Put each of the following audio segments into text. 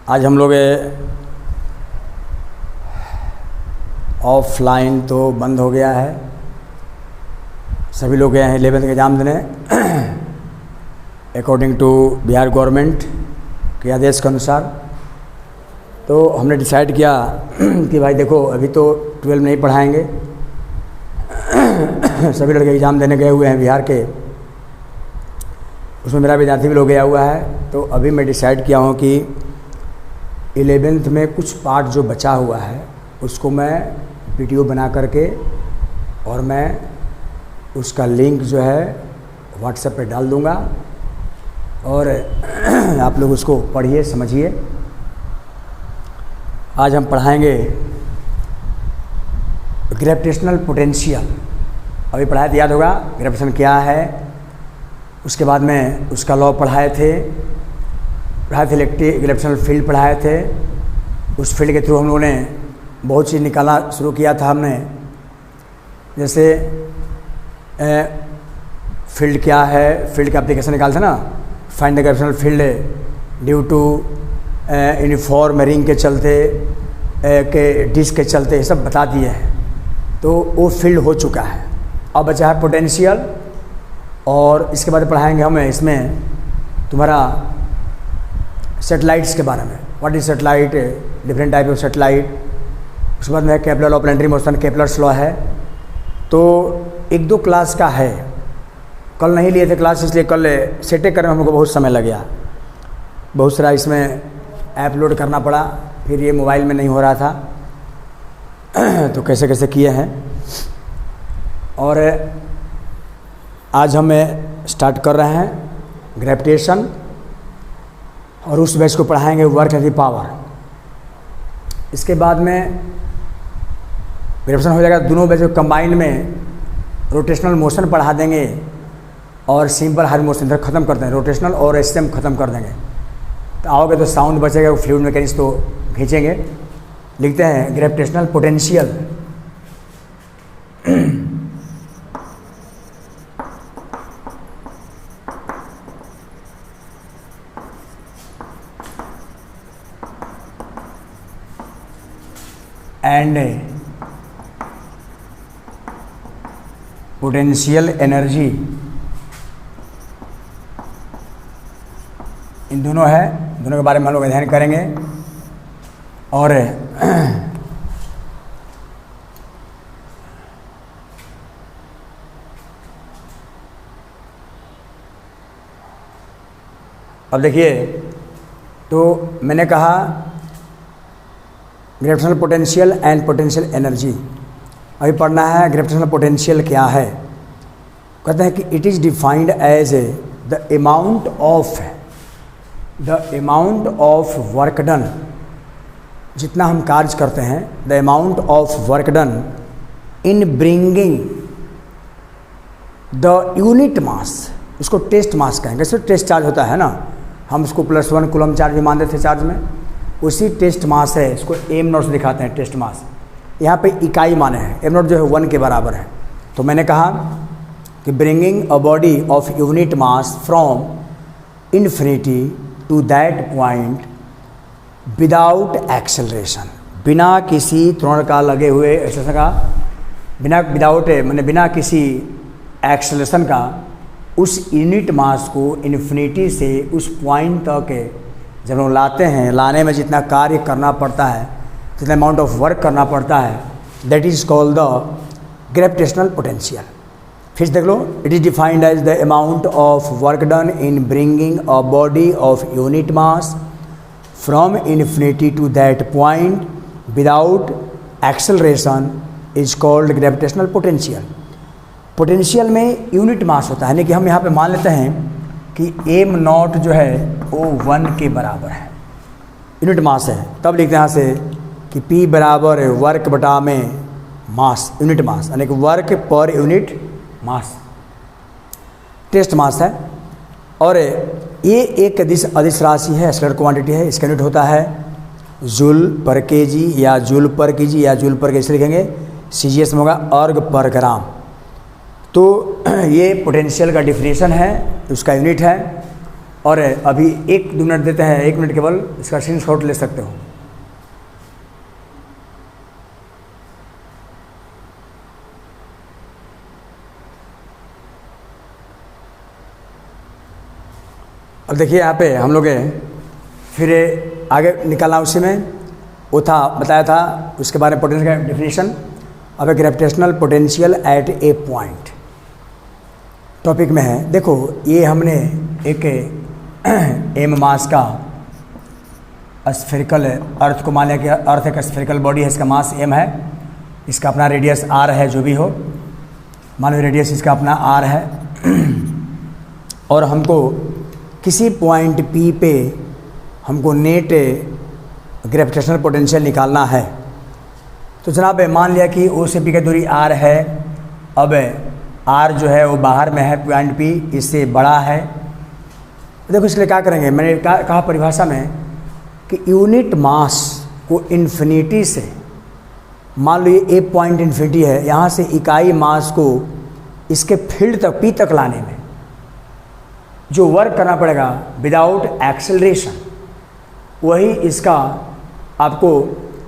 आज हम लोग ऑफलाइन तो बंद हो गया है, सभी लोग गए हैं 11th के एग्ज़ाम देने अकॉर्डिंग टू बिहार गवर्नमेंट के आदेश के अनुसार। तो हमने डिसाइड किया कि भाई देखो अभी तो 12 नहीं पढ़ाएंगे, सभी लड़के एग्ज़ाम देने गए हुए हैं बिहार के, उसमें मेरा विद्यार्थी भी लोग गया हुआ है। तो अभी मैं डिसाइड किया हूँ कि 11th में कुछ पार्ट जो बचा हुआ है उसको मैं वीडियो बना करके और मैं उसका लिंक जो है व्हाट्सएप पे डाल दूँगा और आप लोग उसको पढ़िए समझिए। आज हम पढ़ाएंगे ग्रेविटेशनल पोटेंशियल। अभी पढ़ाया तो याद होगा ग्रेविटेशन क्या है, उसके बाद में उसका लॉ पढ़ाए थे इलेक्ट्रिक ग्रेविटेशनल फील्ड पढ़ाए थे। उस फील्ड के थ्रू हम लोगों ने बहुत चीज़ निकालना शुरू किया था हमने, जैसे फील्ड क्या है, फील्ड का एप्लीकेशन निकालते ना, find the gravitational field due to uniform ring के चलते के डिस्क के चलते, ये सब बता दिए हैं। तो वो फील्ड हो चुका है। अब बचा है पोटेंशियल, और इसके बाद पढ़ाएंगे हमें इसमें तुम्हारा सैटेलाइट्स के बारे में, what is satellite, different type of satellite. उसके बाद में Kepler law, planetary motion, Kepler's law है। तो 1-2 क्लास का है, कल नहीं लिए थे क्लास, इसलिए कल सेटें करने में हमको बहुत समय लग गया, बहुत सारा इसमें ऐप लोड करना पड़ा, फिर ये मोबाइल में नहीं हो रहा था तो कैसे कैसे किए हैं। और आज हम स्टार्ट कर रहे हैं ग्रेविटेशन, और उस बैच को पढ़ाएंगे वर्क एज द पावर। इसके बाद में ग्रेविटेशन हो जाएगा, दोनों बैच को कंबाइंड में रोटेशनल मोशन पढ़ा देंगे और सिंपल हार्मोनिक मोशन इधर ख़त्म कर देंगे, रोटेशनल और एसएम ख़त्म कर देंगे। तो आओगे तो साउंड बचेगा, फ्लूइड मैकेनिक्स तो खींचेंगे। लिखते हैं gravitational potential. And potential energy, इन दोनों है, दोनों के बारे में हम लोग अध्ययन करेंगे। और अब देखिए, तो मैंने कहा gravitational potential and potential energy. अभी पढ़ना है ग्रेविटेशनल पोटेंशियल क्या है। कहते हैं कि it is defined as the amount of work done, जितना हम कार्य करते हैं, the amount of work done in bringing the unit mass. इसको टेस्ट मास कहेंगे, जैसे टेस्ट चार्ज होता है ना, हम उसको +1 कूलम चार्ज भी मान देते थे चार्ज में, उसी टेस्ट मास है, इसको m0 से दिखाते हैं टेस्ट मास। यहाँ पे इकाई माने हैं, m0 जो है 1 के बराबर है। तो मैंने कहा कि bringing a body of unit mass from infinity to that point without acceleration, बिना किसी त्वरण का लगे हुए एक्सेलरेशन का, बिना किसी एक्सेलरेशन का, उस यूनिट मास को इन्फिनिटी से उस पॉइंट तक जब हम लाते हैं, लाने में जितना कार्य करना पड़ता है, जितना अमाउंट ऑफ वर्क करना पड़ता है, that is called the gravitational potential. फिर देख लो, it is defined as the amount of work done in bringing a body of unit mass from infinity to that point without acceleration is called gravitational potential. Potential में unit mass होता है, यानी कि हम यहाँ पे मान लेते हैं कि m0 जो है वो 1 के बराबर है, यूनिट मास है। तब लिखते हैं यहाँ से कि P बराबर वर्क बटा में मास, यूनिट मास, यानी कि work per unit mass, test मास है। और ये एक अदिश राशि है, स्केलर क्वांटिटी है, इसका यूनिट होता है जूल पर केजी या जूल पर केजी या जूल पर केजी लिखेंगे, CGS में होगा अर्ग पर ग्राम। तो ये पोटेंशियल का डिफिनेशन है, उसका यूनिट है। और अभी 1-2 मिनट देते हैं, 1 मिनट केवल इसका स्क्रीन शॉट ले सकते हो। अब देखिए यहाँ पे हम लोग फिर आगे निकालना उसी में वो था, बताया था उसके बारे में पोटेंशियल का डेफिनेशन। अब ग्रेविटेशनल पोटेंशियल एट ए पॉइंट टॉपिक में है। देखो ये हमने एक एम मास का स्फेरिकल अर्थ को मान लिया कि अर्थ एक स्फेरिकल बॉडी है, इसका मास एम है, इसका अपना रेडियस आर है, जो भी हो मान लो रेडियस इसका अपना आर है। और हमको किसी पॉइंट पी पे हमको नेट ग्रेविटेशनल पोटेंशियल निकालना है। तो जनाब मान लिया कि ओ से पी की दूरी आर है। अब आर जो है वो बाहर में है, पॉइंट पी इससे बड़ा है। देखो इसके लिए क्या करेंगे, मैंने कहा परिभाषा में कि यूनिट मास को इन्फिनिटी से, मान लो ये ए पॉइंट इन्फिनिटी है, यहाँ से इकाई मास को इसके फील्ड तक पी तक लाने में जो वर्क करना पड़ेगा विदाउट एक्सेलरेशन, वही इसका आपको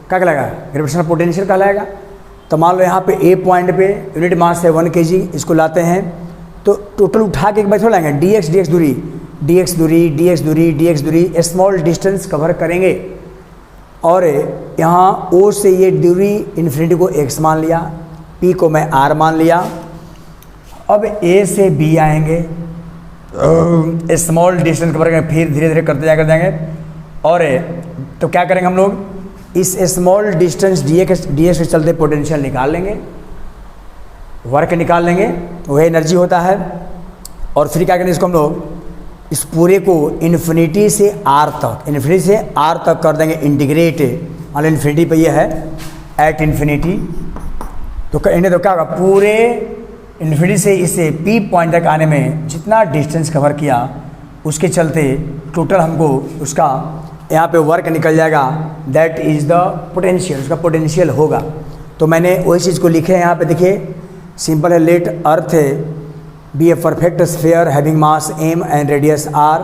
क्या कहलाएगा, ग्रेविटेशनल पोटेंशियल कहलाएगा। तो मान लो यहाँ पे ए पॉइंट पे यूनिट मास है 1 kg, इसको लाते हैं तो टोटल उठा के एक बार थोड़ा लाएंगे, dx दूरी, dx दूरी, dx दूरी, dx दूरी, स्मॉल डिस्टेंस कवर करेंगे। और यहाँ ओ से ये दूरी इन्फिनिटी को x मान लिया, p को मैं r मान लिया। अब a से b आएंगे, स्मॉल डिस्टेंस कवर करेंगे, फिर धीरे धीरे करते जाएंगे। और तो क्या करेंगे हम लोग, इस स्मॉल डिस्टेंस dx के चलते पोटेंशियल निकाल लेंगे, वर्क निकाल लेंगे, वह एनर्जी होता है। और फिर क्या करेंगे, इसको हम लोग इस पूरे को इन्फिनिटी से r तक, इन्फिनिटी से r तक कर देंगे इंटीग्रेट। मान लो इन्फिनिटी पे ये है एट इन्फिनिटी, तो कहेंगे तो क्या होगा, पूरे इन्फिनिटी से इसे p पॉइंट तक आने में जितना डिस्टेंस कवर किया उसके चलते टोटल हमको उसका यहाँ पे वर्क निकल जाएगा, दैट इज़ द पोटेंशियल, उसका पोटेंशियल होगा। तो मैंने वही चीज़ को लिखे हैं यहाँ पे, देखिए सिंपल है, let earth be a perfect sphere having mass m and radius r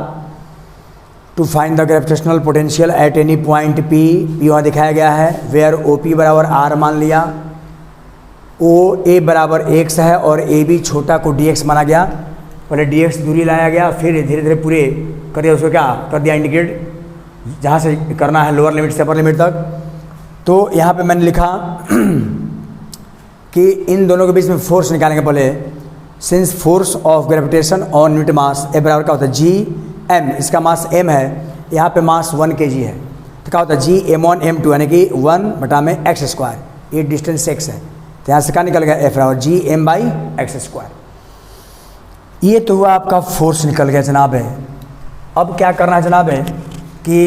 to find the gravitational potential at any point p। यहाँ दिखाया गया है वेयर ओ पी बराबर r मान लिया, ओ ए बराबर x है और ए बी छोटा को dx माना गया। पहले dx दूरी लाया गया, फिर धीरे धीरे पूरे कर दिया, उसको क्या कर दिया इंडिकेट, जहाँ से करना है लोअर लिमिट से अपर लिमिट तक। तो यहाँ पे मैंने लिखा कि इन दोनों के बीच में फोर्स निकालेंगे पहले। Since force of gravitation on unit mass a बराबर क्या होता है जी एम, इसका मास m है, यहाँ पे मास 1 kg है, तो क्या होता है जी m1 m2 यानी कि 1/x², ये डिस्टेंस x है, तो यहाँ से क्या निकल गया f बराबर जी m/x²। ये तो हुआ आपका फोर्स निकल गया जनाब है। अब क्या करना है जनाब है कि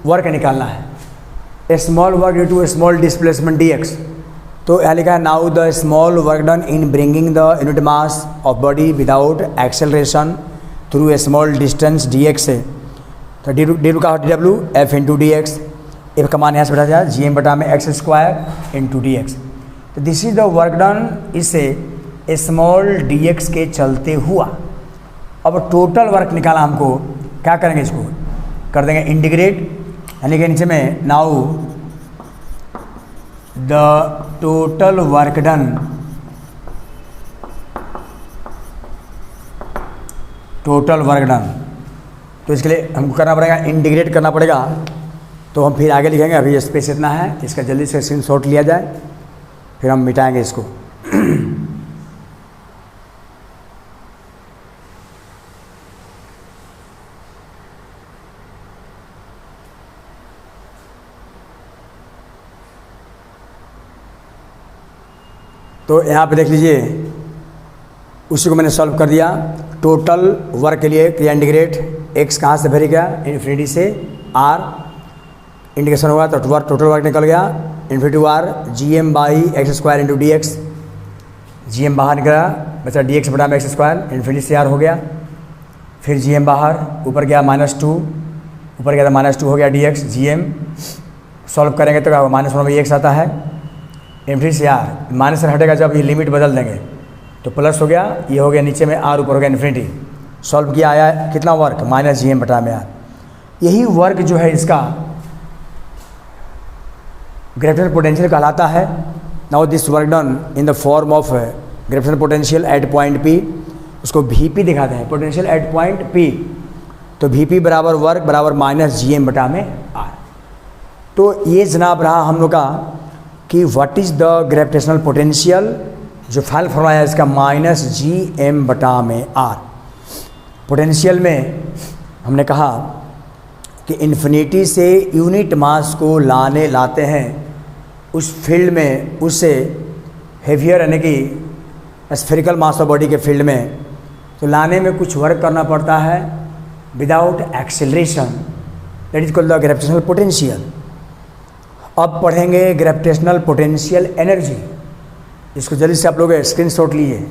वर्क निकालना है, small work due to small displacement dx। तो यहाँ लिखा है now the small work done in bringing the unit mass of body without acceleration through a small distance dx है। तो डी का W f into D X, F का मान यहाँ से बैठा जाए जी एम बटा में x² इंटू डी एक्स। तो this is the work done, इससे स्मॉल dx के चलते हुआ। अब टोटल वर्क निकाला हमको, क्या करेंगे, इसको कर देंगे इंटीग्रेट, यानी कि नीचे में now the total work done, total work done. तो इसके लिए हमको करना पड़ेगा, इंटीग्रेट करना पड़ेगा। तो हम फिर आगे लिखेंगे, अभी स्पेस इतना है, इसका जल्दी से स्क्रीन शॉट लिया जाए, फिर हम मिटाएंगे इसको। तो यहाँ पे देख लीजिए, उसी को मैंने सॉल्व कर दिया। टोटल वर्क के लिए क्रिया इंटीग्रेट, x कहाँ से भरी गया, इन्फिनिटी से r, इंटीग्रेशन होगा तो टोटल वर्क निकल गया infinity r gm/x² into D X, G M बाहर निकला, बचा dx बटा में x², इन्फिनिटी से r हो गया, फिर gm बाहर, ऊपर गया -2, ऊपर गया तो -2 हो गया dx, gm सॉल्व करेंगे तो क्या होगा, -1/x आता है, इन्फिनिटी से r, माइनस से हटेगा जब ये लिमिट बदल देंगे तो प्लस हो गया, ये हो गया नीचे में r, ऊपर हो गया इन्फिनिटी, सॉल्व किया, आया कितना वर्क, माइनस जी एम बटा में आर। यही वर्क जो है इसका ग्रेविटेशनल पोटेंशियल कहलाता है। Now this work done in the form of gravitational potential eight point P, उसको वी पी दिखाते हैं, पोटेंशियल एट पॉइंट पी। तो वी पी बराबर वर्क बराबर माइनस जी एम बटा में आर। तो ये जनाब रहा हम लोग का कि what is the gravitational potential, जो फाइनल फॉर्मूला है इसका माइनस जी एम बटा में आर। पोटेंशियल में हमने कहा कि इन्फिनिटी से यूनिट मास को लाते हैं उस फील्ड में, उससे हेवियर यानी कि स्फेरिकल मास ऑफ बॉडी के फील्ड में, तो लाने में कुछ वर्क करना पड़ता है without acceleration, that is called the gravitational potential. अब पढ़ेंगे ग्रेविटेशनल पोटेंशियल एनर्जी, इसको जल्दी से आप लोग स्क्रीनशॉट लीजिए।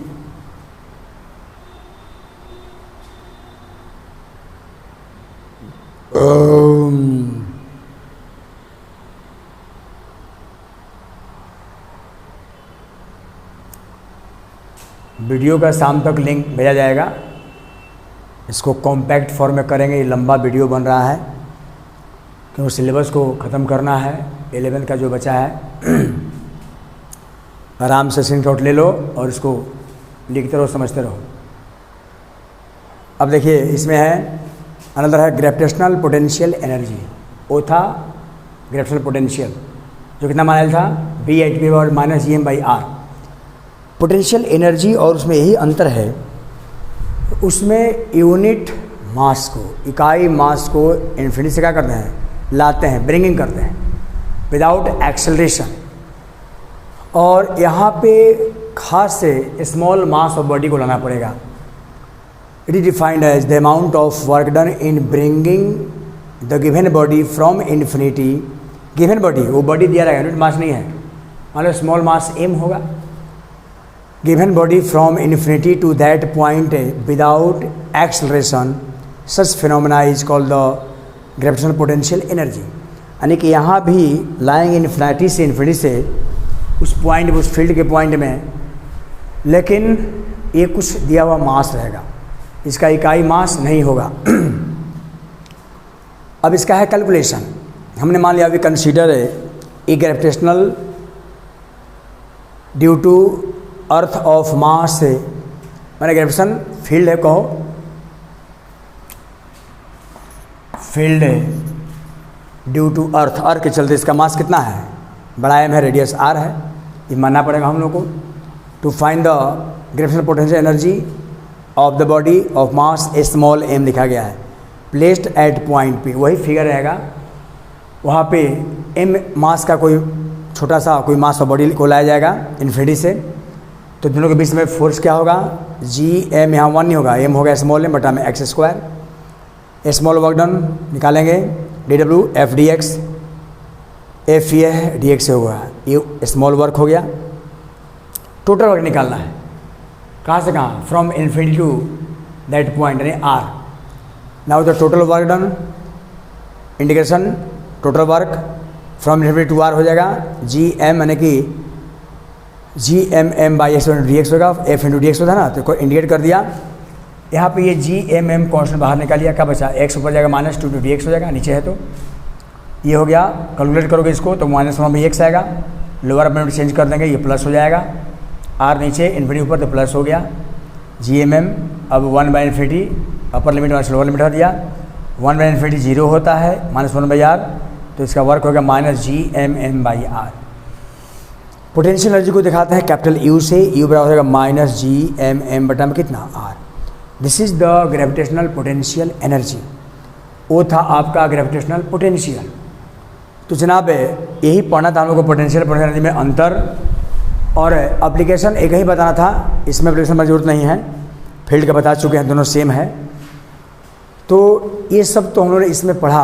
वीडियो का शाम तक लिंक भेजा जाएगा, इसको कॉम्पैक्ट फॉर्म में करेंगे। ये लंबा वीडियो बन रहा है क्योंकि सिलेबस को ख़त्म करना है, 11th का जो बचा है। आराम से स्क्रीनशॉट ले लो और इसको लिखते रहो, समझते रहो। अब देखिए इसमें है अनदर है ग्रेविटेशनल पोटेंशियल एनर्जी, वो था ग्रेविटेशनल पोटेंशियल जो कितना माना था बी एच पी और minus G M by R. Potential energy और उसमें यही अंतर है, उसमें यूनिट मास को, इकाई मास को इन्फिनिटी से क्या करते हैं, लाते हैं, ब्रिंगिंग करते हैं विदाउट एक्सेलरेशन। और यहाँ पे खास से स्मॉल मास ऑफ बॉडी को लाना पड़ेगा। It is defined as the amount of work done in bringing the given body from infinity. Given body, वो बॉडी दिया रहेगा, यूनिट मास नहीं है, मान लो स्मॉल मास एम होगा। Given body from infinity to that point without acceleration, such phenomena is called the gravitational potential energy. यानी कि यहाँ भी लाएंगे इन्फिनिटी से, इन्फिनिटी से उस पॉइंट, उस फील्ड के पॉइंट में, लेकिन ये कुछ दिया हुआ मास रहेगा, इसका इकाई मास नहीं होगा। अब इसका है कैलकुलेशन। हमने मान लिया we consider a gravitational due to earth of mass से, मैंने ग्रेविटेशन फील्ड है, कहो फील्ड है ड्यू टू अर्थ के चलते इसका मास कितना है, बड़ा एम है, रेडियस आर है, ये मानना पड़ेगा हम लोग को। To find the gravitational potential energy of the body of mass small M लिखा गया है, प्लेस्ड एट पॉइंट पी, वही फिगर रहेगा। वहाँ पे एम मास का कोई छोटा सा कोई मास ऑफ बॉडी को लाया जाएगा इन्फिनिटी से, तो दोनों के बीच में फोर्स क्या होगा, जी एम, यहाँ 1 नहीं होगा, एम होगा स्मॉल एम बटा में X square. Small work done निकालेंगे D W F D X, F ये है डी एक्स होगा, ये स्मॉल वर्क हो गया। टोटल वर्क निकालना है, कहाँ से कहाँ, from infinity to that point यानी R. Now the total work done, integration total work from infinity to R हो जाएगा, जी एम यानी कि G M M by X D X होगा, एफ इंटू डी एक्स होता है ना, तो इंडिकेट कर दिया। यहाँ पे ये जी एम एम कॉन्स्टेंट बाहर निकालिए, क्या बचा, एक्स ऊपर जाएगा -2 टू डी एक्स हो जाएगा, नीचे है तो ये हो गया। कैलकुलेट करोगे इसको तो -1 में एक्स आएगा, लोअर अपने चेंज कर देंगे, ये प्लस हो जाएगा, आर नीचे इन्फिनिटी ऊपर तो प्लस हो गया, जी एम एम। अब 1 by infinity upper limit minus lower limit कर दिया, 1 बाई इन्फिनिटी 0 होता है, -1 बाई आर, तो इसका वर्क होगा minus G M M by R. Potential energy को दिखाते हैं कैपिटल यू से, यू बराबर होगा माइनस जी एम एम बटा में कितना, R. This is the gravitational potential energy, वो था आपका ग्रेविटेशनल पोटेंशियल। तो जनाब यही पढ़ना था हम लोग को, पोटेंशियल एनर्जी में अंतर और एप्लीकेशन एक ही बताना था, इसमें एप्लीकेशन की जरूरत नहीं है, फील्ड का बता चुके हैं, दोनों सेम है। तो ये सब तो हम लोगों ने इसमें पढ़ा।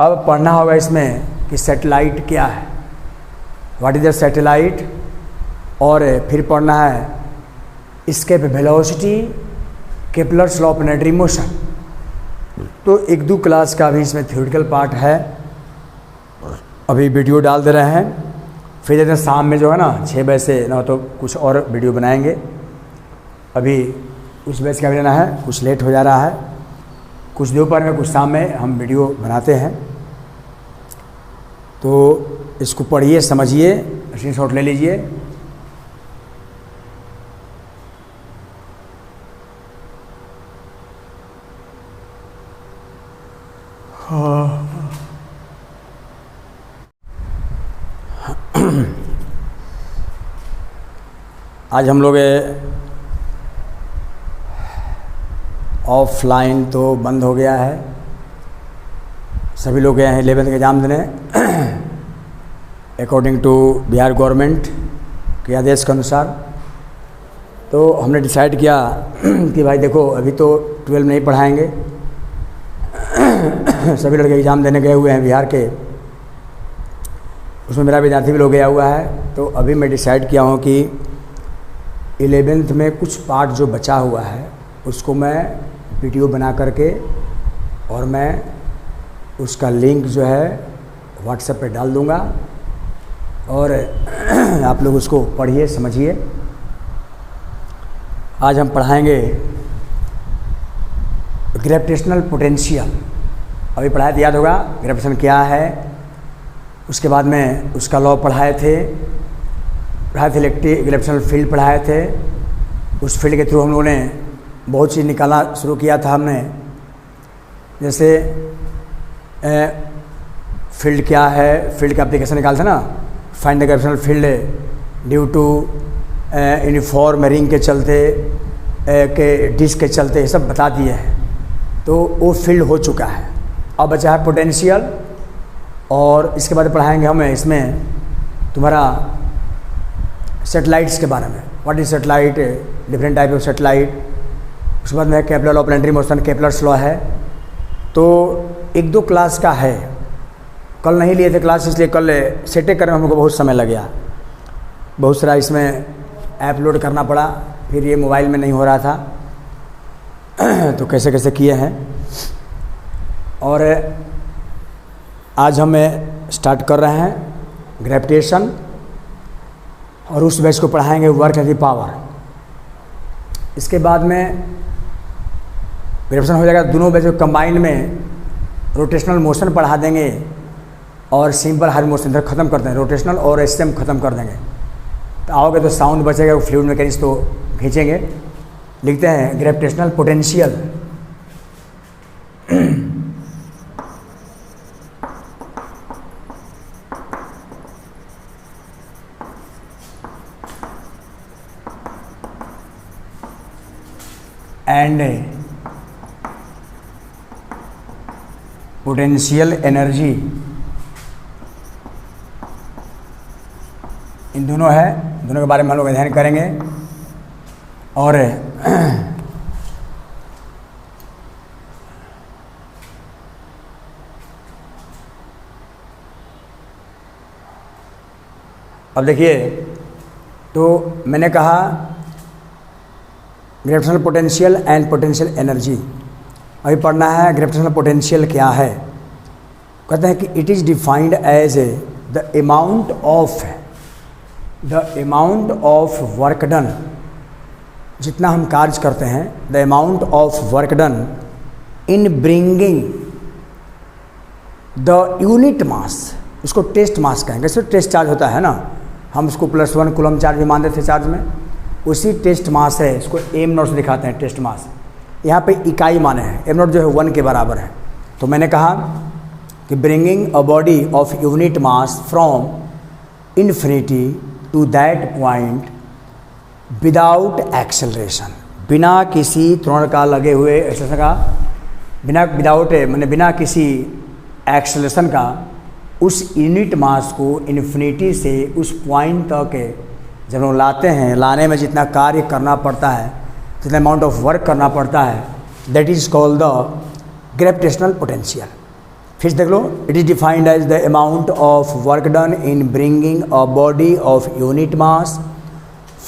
अब पढ़ना होगा इसमें कि सैटेलाइट क्या है, व्हाट इज द सैटेलाइट, और फिर पढ़ना है इसके velocity, Kepler's law of planetary motion. तो 1-2 क्लास का भी इसमें थ्योरेटिकल पार्ट है, अभी वीडियो डाल दे रहे हैं, फिर जैसे शाम में जो है ना 6 बजे से ना तो कुछ और वीडियो बनाएंगे। अभी उस बैच का भी लेना है। कुछ लेट हो जा रहा है, कुछ दोपहर में कुछ शाम में हम वीडियो बनाते हैं, तो इसको पढ़िए, समझिए, स्क्रीनशॉट ले लीजिए। आज हम लोग ऑफलाइन तो बंद हो गया है, सभी लोग गए हैं 11th के एग्ज़ाम देने अकॉर्डिंग टू बिहार गवर्नमेंट के आदेश के अनुसार। तो हमने डिसाइड किया कि भाई देखो अभी तो 12 नहीं पढ़ाएंगे, सभी लड़के एग्ज़ाम देने गए हुए हैं बिहार के, उसमें मेरा विद्यार्थी भी लोग गया हुआ है। तो अभी मैं डिसाइड किया हूँ कि 11th में कुछ पार्ट जो बचा हुआ है उसको मैं वीडियो बना करके और मैं उसका लिंक जो है व्हाट्सएप पे डाल दूँगा और आप लोग उसको पढ़िए, समझिए। आज हम पढ़ाएंगे ग्रेविटेशनल पोटेंशियल। अभी पढ़ाया तो याद होगा ग्रेविटेशन क्या है, उसके बाद में उसका लॉ पढ़ाए थे इलेक्ट्रिक ग्रेविटेशनल फील्ड पढ़ाए थे। उस फील्ड के थ्रू हम लोगों ने बहुत चीज़ निकालना शुरू किया था हमने, जैसे फील्ड क्या है, फील्ड का एप्लीकेशन निकालते ना, find the gravitational field due to uniform ring के चलते के डिस्क के चलते, ये सब बता दिए हैं। तो वो फील्ड हो चुका है। अब बचा है पोटेंशियल, और इसके बाद पढ़ाएंगे हमें इसमें तुम्हारा सेटेलाइट्स के बारे में, what is satellite, different type of satellite. उसके बाद में Kepler law of planetary motion, Kepler's law है। तो 1-2 क्लास का है, कल नहीं लिए थे क्लास, इसलिए कल सेटें करने में हमको बहुत समय लग गया, बहुत सारा इसमें ऐप लोड करना पड़ा, फिर ये मोबाइल में नहीं हो रहा था तो कैसे कैसे किए हैं। और आज हम स्टार्ट कर रहे हैं ग्रेविटेशन, और उस बैच को पढ़ाएंगे वर्क एंड पावर। इसके बाद में ग्रेविटेशन हो जाएगा, दोनों बैच को कंबाइन में रोटेशनल मोशन पढ़ा देंगे और सिंपल हार्मोनिक मोशन इधर ख़त्म कर देंगे, रोटेशनल और एसएम ख़त्म कर देंगे। तो आओगे तो साउंड बचेगा, फ्लूइड मैकेनिक्स तो खींचेंगे। लिखते हैं gravitational potential. And potential energy, इन दोनों है, दोनों के बारे में हम लोग अध्ययन करेंगे। और अब देखिए, तो मैंने कहा gravitational potential and potential energy. अभी पढ़ना है ग्रेविटेशनल पोटेंशियल क्या है। कहते हैं कि it is defined as the amount of work done, जितना हम कार्य करते हैं, the amount of work done in bringing the unit mass, उसको टेस्ट मास कहेंगे। जैसे टेस्ट चार्ज होता है ना, हम उसको +1 कूलम चार्ज भी मानते थे चार्ज में, उसी टेस्ट मास है, इसको m0 से दिखाते हैं टेस्ट मास। यहाँ पे इकाई माने हैं, m0 जो है 1 के बराबर है। तो मैंने कहा कि bringing a body of unit mass from infinity to that point without acceleration, बिना किसी त्वरण का लगे हुए, एक्सेलरेशन का बिना किसी एक्सेलरेशन का, उस यूनिट मास को इन्फिनिटी से उस पॉइंट तक जब हम लाते हैं, लाने में जितना कार्य करना पड़ता है, जितना अमाउंट ऑफ वर्क करना पड़ता है, that is called the gravitational potential. फिर देख लो, it is defined as the amount of work done in bringing a body of unit mass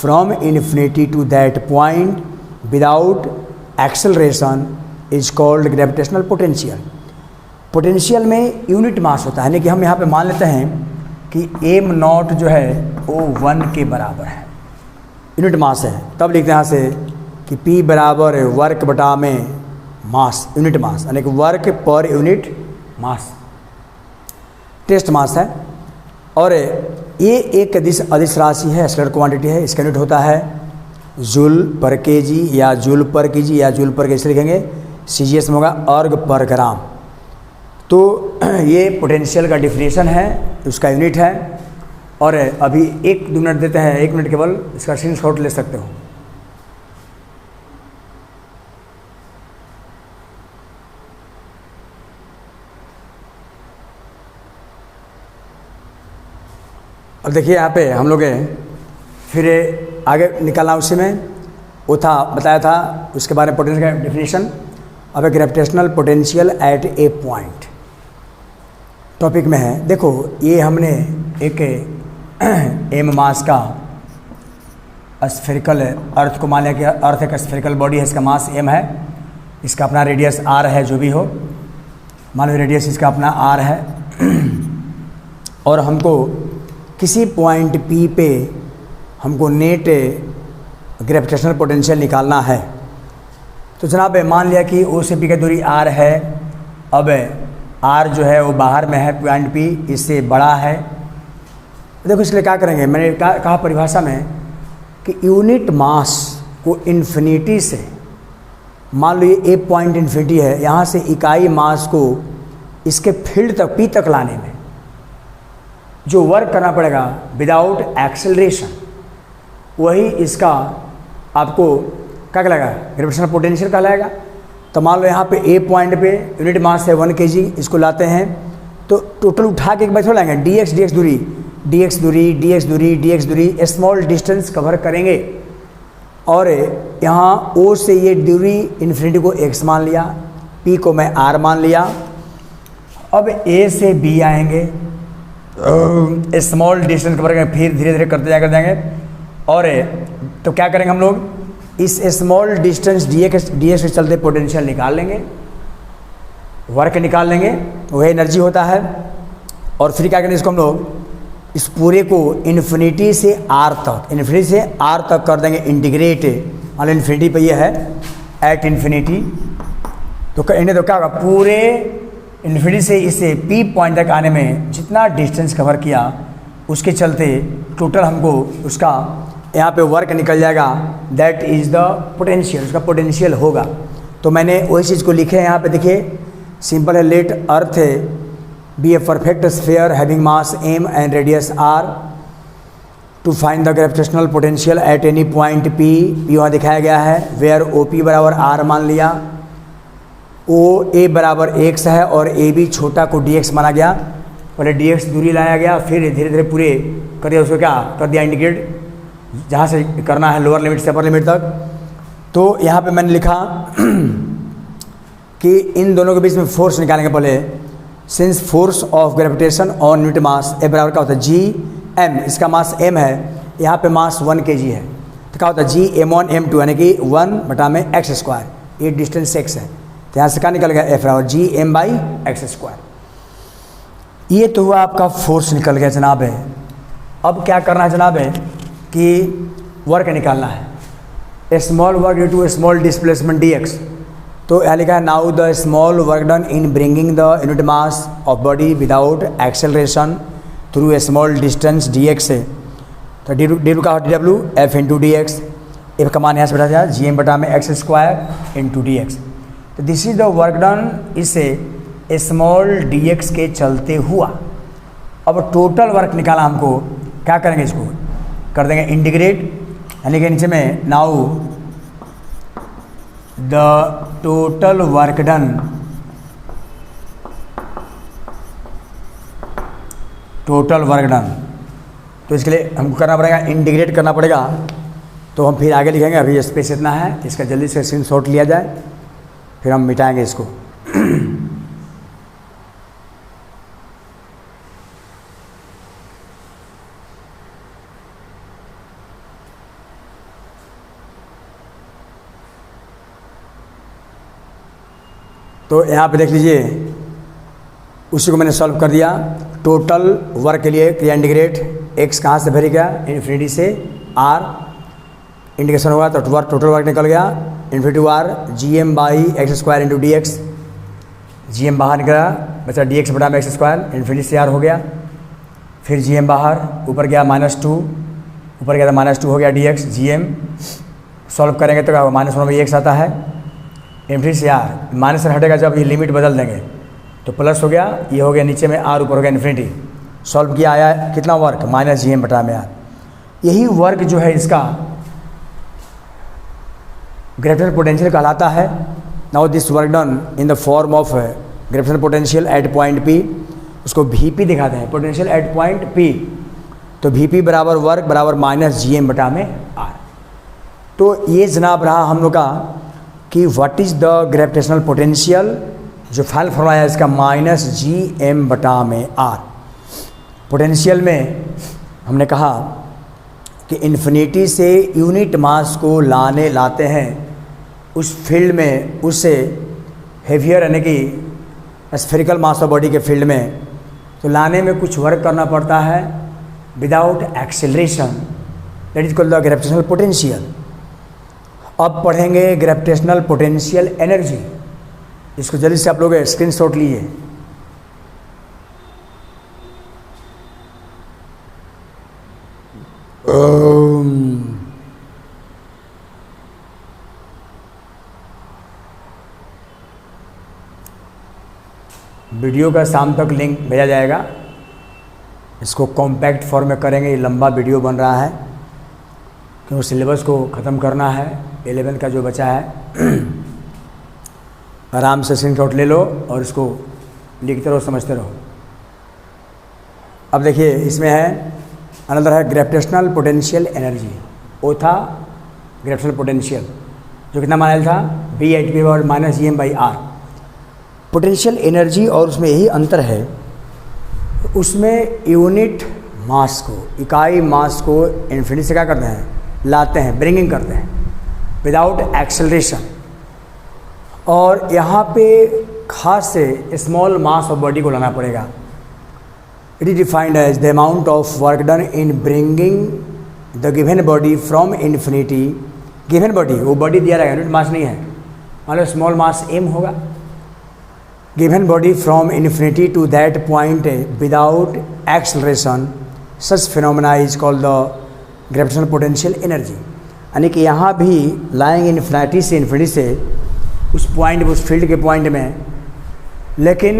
from infinity to that point without acceleration is called gravitational potential. Potential में unit mass होता है, यानी कि हम यहाँ पे मान लेते हैं कि m0 जो है वो 1 के बराबर है, यूनिट मास है। तब लिखते हैं यहाँ से कि P बराबर वर्क बटा में मास, यूनिट मास, यानी कि work per unit mass, test मास है। और ये एक अदिश राशि है, स्केलर क्वांटिटी है। इसका यूनिट होता है जूल पर केजी या जूल पर केजी या जूल पर केजी से लिखेंगे। CGS में होगा अर्ग पर ग्राम। तो ये पोटेंशियल का डिफिनेशन है, उसका यूनिट है। और अभी 1-2 मिनट देते हैं, 1 मिनट केवल इसका स्क्रीनशॉट ले सकते हो। अब देखिए यहाँ पे हम लोग फिर आगे निकालना, उसी में वो था बताया था उसके बारे में पोटेंशियल का डिफिनेशन। अब ग्रेविटेशनल पोटेंशियल एट ए पॉइंट टॉपिक में है। देखो ये हमने एक एम मास का स्फेरिकल अर्थ को मान लिया कि अर्थ एक स्फेरिकल बॉडी है, इसका मास m है, इसका अपना रेडियस r है, जो भी हो मान लो रेडियस इसका अपना r है। और हमको किसी पॉइंट P पे हमको नेट ग्रेविटेशनल पोटेंशियल निकालना है। तो जनाब मान लिया कि O से P की दूरी r है। अब r जो है वो बाहर में है, पॉइंट P इससे बड़ा है। देखो इसलिए क्या करेंगे, मैंने कहा परिभाषा में कि यूनिट मास को इन्फिनिटी से, मान लो ये A पॉइंट इन्फिनिटी है, यहाँ से इकाई मास को इसके फील्ड तक P तक लाने में जो वर्क करना पड़ेगा विदाउट एक्सेलरेशन, वही इसका आपको क्या कहलाएगा, ग्रेविटेशनल पोटेंशियल कहलाएगा। तो मान लो यहाँ पे A पॉइंट पे यूनिट मास है 1 kg, इसको लाते हैं तो टोटल उठा के एक बार थोड़ा लाएंगे, dx दूरी, dx दूरी, dx दूरी, dx दूरी, स्मॉल डिस्टेंस कवर करेंगे। और यहाँ O से ये दूरी इन्फिनिटी को x मान लिया, P को मैं r मान लिया। अब A से B आएंगे, स्मॉल डिस्टेंस कवर करेंगे, फिर धीरे धीरे करते जाएंगे। और तो क्या करेंगे हम लोग, इस स्मॉल डिस्टेंस dx के चलते पोटेंशियल निकाल लेंगे, वर्क निकाल लेंगे, वह एनर्जी होता है। और फिर क्या करेंगे, इसको हम लोग इस पूरे को इन्फिनिटी से r तक, इन्फिनिटी से r तक कर देंगे इंटीग्रेट। मान लो इन्फिनिटी पे ये है एट इन्फिनिटी, तो करेंगे तो क्या होगा, पूरे इन्फिनिटी से इसे P पॉइंट तक आने में जितना डिस्टेंस कवर किया उसके चलते टोटल हमको उसका यहाँ पे वर्क निकल जाएगा, दैट इज़ द पोटेंशियल, उसका पोटेंशियल होगा। तो मैंने वही चीज़ को लिखे हैं यहाँ पे, देखिए सिंपल है, let earth be a perfect sphere having mass m and radius r to find the gravitational potential at any point P वहाँ दिखाया गया है, वेयर OP बराबर r मान लिया, OA बराबर x है और AB छोटा को dx माना गया। पहले dx दूरी लाया गया, फिर धीरे धीरे पूरे कर दिया, उसको क्या कर दिया इंडिकेट, जहाँ से करना है लोअर लिमिट से अपर लिमिट तक। तो यहाँ पे मैंने लिखा कि इन दोनों के बीच में फोर्स निकालेंगे पहले। Since force of gravitation on unit mass a बराबर क्या होता है Gm, इसका मास m है, यहाँ पे मास 1 kg है, तो क्या होता है Gm1 m2 यानी कि 1/x², ये डिस्टेंस x है, तो यहाँ से क्या निकल गया F बराबर Gm/x²। ये तो हुआ आपका फोर्स निकल गया जनाब है। अब क्या करना है जनाब है कि वर्क निकालना है, small work due to small displacement dx। तो यहाँ लिखा है now the small work done in bringing the unit mass of body without acceleration through a small distance dx से, तो डी का dw f into dx, f का मान यहाँ से बैठा जाए Gm/x² इंटू dx। तो this is the work done, इससे स्मॉल dx के चलते हुआ। अब टोटल वर्क निकाला हमको, क्या करेंगे, इसको कर देंगे इंटीग्रेट, यानी कि नीचे में now the total work done, total work done. तो इसके लिए हमको करना पड़ेगा, इंटीग्रेट करना पड़ेगा। तो हम फिर आगे लिखेंगे, अभी स्पेस इतना है, इसका जल्दी से स्क्रीनशॉट लिया जाए, फिर हम मिटाएंगे इसको। तो यहाँ पे देख लीजिए, उसी को मैंने सॉल्व कर दिया। टोटल वर्क के लिए क्रिया इंटीग्रेट, x कहाँ से भरी गया, इन्फिनिटी से r, इंटीग्रेशन होगा तो टोटल वर्क निकल गया infinity R G M by X square into D X, G M बाहर निकला बचा डी एक्स बटा में एक्स स्क्वायर इन्फिनिटी से आर हो गया, फिर जी एम बाहर ऊपर गया -2, ऊपर गया था -2 हो गया D X, G M solve करेंगे तो क्या होगा -1/x आता है इन्फिनिटी से आर, माइनस से हटेगा जब ये लिमिट बदल देंगे तो प्लस हो गया, ये हो गया नीचे में आर ऊपर हो गया इन्फिनिटी, सॉल्व किया आया कितना वर्क -gm बटा में आर। यही वर्क जो है इसका ग्रेविटेशनल पोटेंशियल कहलाता है। Now this work done in the form of gravitational potential eight point P, उसको वीपी दिखाते हैं पोटेंशियल एट पॉइंट पी, तो वीपी बराबर वर्क बराबर -gm बटा में आर। तो ये जनाब रहा हम लोग का कि what is the gravitational potential, जो फाइनल फॉर्मूला है इसका -gm बटा में आर। पोटेंशियल में हमने कहा कि इन्फिनिटी से यूनिट मास को लाते हैं उस फील्ड में, उससे हेवियर यानी कि स्फेरिकल मास ऑफ बॉडी के फील्ड में, तो लाने में कुछ वर्क करना पड़ता है without acceleration, that is called the gravitational potential. अब पढ़ेंगे ग्रेविटेशनल पोटेंशियल एनर्जी, इसको जल्दी से आप लोग स्क्रीनशॉट लीजिए। वीडियो का शाम तक लिंक भेजा जाएगा, इसको कॉम्पैक्ट फॉर्म में करेंगे, ये लंबा वीडियो बन रहा है क्योंकि सिलेबस को ख़त्म करना है, 11 का जो बचा है। आराम से स्क्रीनशॉट ले लो और इसको लिखते रहो, समझते रहो। अब देखिए इसमें है अनदर है ग्रेविटेशनल पोटेंशियल एनर्जी, वो था ग्रेविटेशनल पोटेंशियल जो कितना माना था B/P और -gm/r। पोटेंशियल एनर्जी और उसमें यही अंतर है, उसमें यूनिट मास को, इकाई मास को इन्फिनिटी से क्या करते हैं, लाते हैं, ब्रिंगिंग करते हैं विदाउट एक्सेलरेशन। और यहाँ पे खास से स्मॉल मास ऑफ बॉडी को लाना पड़ेगा। It is defined as the amount of work done in bringing the given body from infinity. Given body, वो बॉडी दिया रहेगा, यूनिट मास नहीं है, मान लो स्मॉल मास m होगा, given body from infinity to that point without acceleration, such phenomena is called the gravitational potential energy. यानी कि यहाँ भी लाएंगे इन्फिनिटी से उस पॉइंट, उस फील्ड के पॉइंट में, लेकिन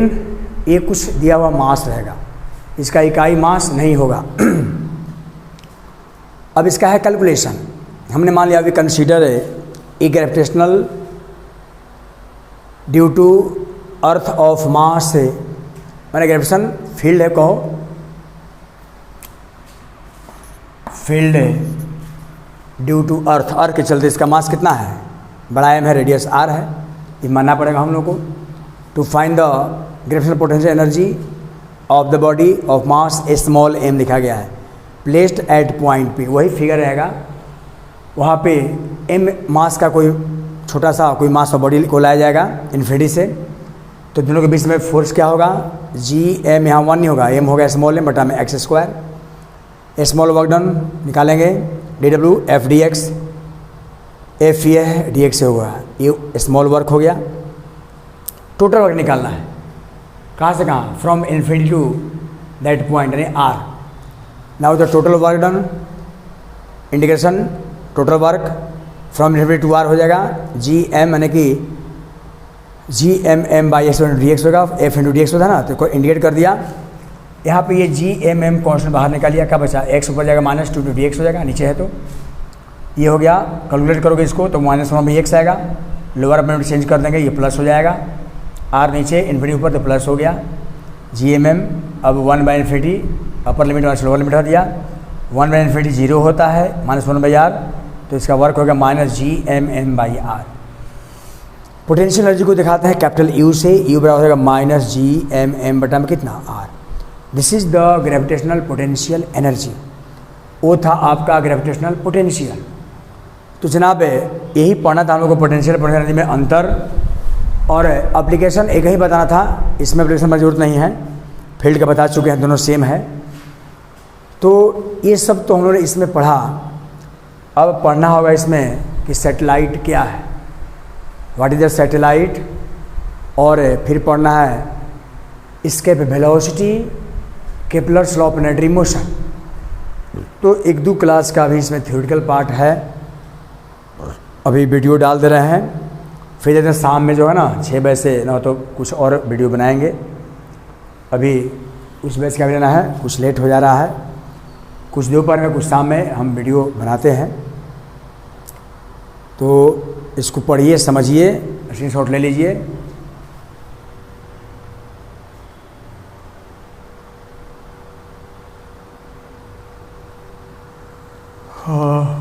ये कुछ दिया हुआ मास रहेगा, इसका इकाई मास नहीं होगा। अब इसका है कैलकुलेशन, हमने मान लिया अभी consider a gravitational due to earth of mass, मैंने ग्रेविटेशन फील्ड है, कहो फील्ड ड्यू टू अर्थ के चलते इसका मास कितना है, बड़ा m है, रेडियस r है, ये मानना पड़ेगा हम लोग को। To find the gravitational potential energy of the body of mass small m लिखा गया है, प्लेस्ड एट पॉइंट p, वही फिगर रहेगा, वहाँ पे m मास का कोई छोटा सा कोई मास ऑफ बॉडी को लाया जाएगा इन्फिनिटी से, तो दोनों के बीच में फोर्स क्या होगा, gm, यहाँ 1 नहीं होगा, m होगा स्मॉल m बटा में x square. Small work done निकालेंगे dw f dx, f ये है dx होगा, ये स्मॉल वर्क हो गया। टोटल वर्क निकालना है, कहाँ से कहाँ, from infinity to that point यानी r। Now the total work done, integration total work from infinity to r हो जाएगा, gm यानी कि gmm/x dx होगा, f इंटू डी एक्स होता है ना, तो इंडिकेट कर दिया। यहाँ पे ये gmm कॉन्स्टेंट बाहर निकाल लिया, क्या बचा, x ऊपर जाएगा -2 dx हो जाएगा, नीचे है तो ये हो गया। कैलकुलेट करोगे इसको तो -1/x आएगा, लोअर अपने चेंज कर देंगे, ये प्लस हो जाएगा, r नीचे इन्फिनिटी ऊपर तो प्लस हो गया, gmm अब 1/∞, अपर लिमिट माइनस लोअर लिमिट हटा दिया, 1/∞ 0 होता है, -1/r, तो इसका वर्क होगा -gmm/r। पोटेंशियल एनर्जी को दिखाते हैं कैपिटल U से, U बराबर होगा -gmm बटा में कितना, r। This is the gravitational potential energy, वो था आपका ग्रेविटेशनल पोटेंशियल। तो जनाब यही पढ़ना था हम लोग को, पोटेंशियल एनर्जी में अंतर और एप्लीकेशन एक ही बताना था, इसमें एप्लीकेशन की जरूरत नहीं है, फील्ड का बता चुके हैं, दोनों सेम है। तो ये सब तो हम लोगों ने इसमें पढ़ा। अब पढ़ना होगा इसमें कि सैटेलाइट क्या है, व्हाट इज द सैटेलाइट, और फिर पढ़ना है इसके velocity, Kepler's law of planetary motion. तो 1-2 क्लास का भी इसमें थ्योरेटिकल पार्ट है, अभी वीडियो डाल दे रहे हैं। फिर जैसे शाम में जो है ना 6 बजे से ना तो कुछ और वीडियो बनाएंगे, अभी उस बैच का भी लेना है, कुछ लेट हो जा रहा है, कुछ दोपहर में कुछ शाम में हम वीडियो बनाते हैं। तो इसको पढ़िए, समझिए, स्क्रीनशॉट ले लीजिए। हाँ।